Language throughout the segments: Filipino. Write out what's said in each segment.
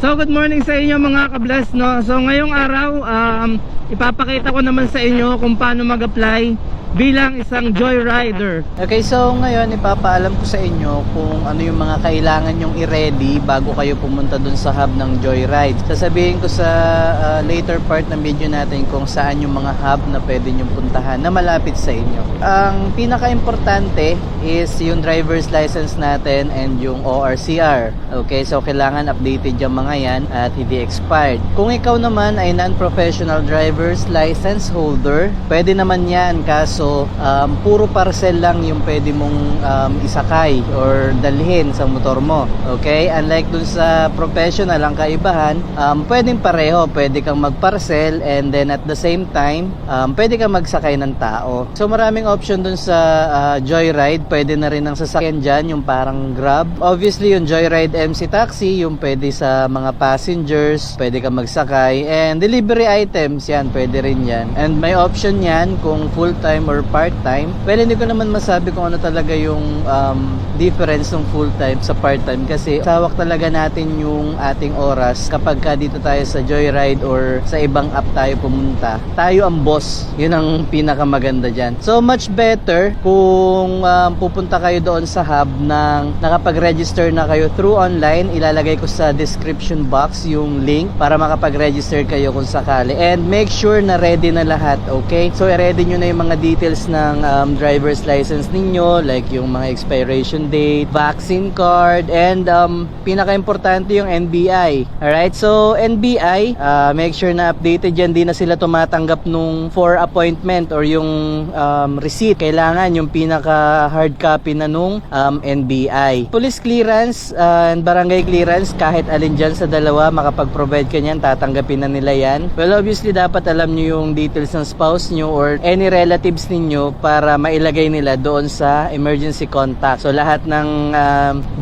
So good morning sa inyo mga ka-bless, no? So ngayong araw, ipapakita ko naman sa inyo kung paano mag-apply bilang isang joyrider. Okay, so ngayon ipapaalam ko sa inyo kung ano yung mga kailangan nyong i-ready bago kayo pumunta dun sa hub ng joyride. Sasabihin ko sa later part ng video natin kung saan yung mga hub na pwede nyong puntahan na malapit sa inyo. Ang pinaka-importante is yung driver's license natin and yung ORCR. Okay, so kailangan updated yung mga yan at hindi expired. Kung ikaw naman ay non-professional driver's license holder, pwede naman yan, kaso puro parcel lang yung pwede mong isakay or dalhin sa motor mo. Okay, unlike dun sa professional, ang kaibahan, pwedeng pareho, pwede kang magparcel and then at the same time pwede kang magsakay ng tao. So maraming option dun sa joyride. Pwede na rin ang sasakyan dyan, yung parang Grab. Obviously yung joyride MC taxi, yung pwede sa mga passengers, pwede kang magsakay, and delivery items yan, pwede rin yan. And may option yan kung full time or part-time. Well, hindi ko naman masabi kung ano talaga yung difference ng full-time sa part-time, kasi sawak talaga natin yung ating oras kapag ka dito tayo sa joyride or sa ibang app tayo pumunta. Tayo ang boss. Yun ang pinakamaganda dyan. So much better kung pupunta kayo doon sa hub ng nakapag-register na kayo through online. Ilalagay ko sa description box yung link para makapag-register kayo kung sakali. And make sure na ready na lahat, okay? So i-ready nyo na yung mga details ng driver's license ninyo, like yung mga expiration date, vaccine card, and pinaka-importante yung NBI. Alright, so NBI, make sure na updated yan. Di na sila tumatanggap nung for appointment or yung receipt. Kailangan yung pinaka-hard copy na nung NBI. Police clearance and barangay clearance, kahit alin dyan sa dalawa, makapag-provide ka niyan, tatanggapin na nila yan. Well, obviously, dapat alam nyo yung details ng spouse nyo or any relatives ninyo para mailagay nila doon sa emergency contact. So lahat ng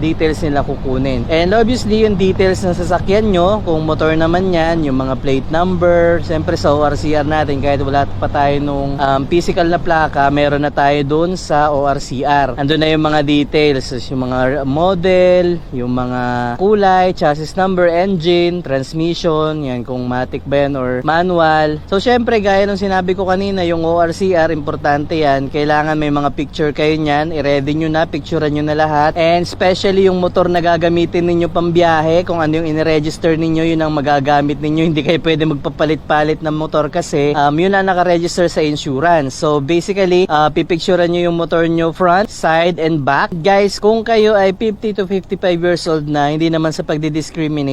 details nila kukunin. And obviously yung details ng sasakyan nyo, kung motor naman yan, yung mga plate number, siyempre sa ORCR natin, kahit wala pa tayo nung physical na plaka, meron na tayo doon sa ORCR. Andun na yung mga details, yung mga model, yung mga kulay, chassis number, engine, transmission, yan kung matic ba yan or manual. So syempre gaya ng sinabi ko kanina, yung ORCR, importante yan. Kailangan may mga picture kayo nyan. I-ready nyo na, picturean nyo na lahat. And especially yung motor na gagamitin ninyo pambiyahe, kung ano yung in-register ninyo, yun ang magagamit ninyo. Hindi kayo pwede magpapalit-palit ng motor kasi yun ang naka-register sa insurance. So basically, pipicturean nyo yung motor nyo front, side, and back. Guys, kung kayo ay 50 to 55 years old na, hindi naman sa pagdi-discriminate,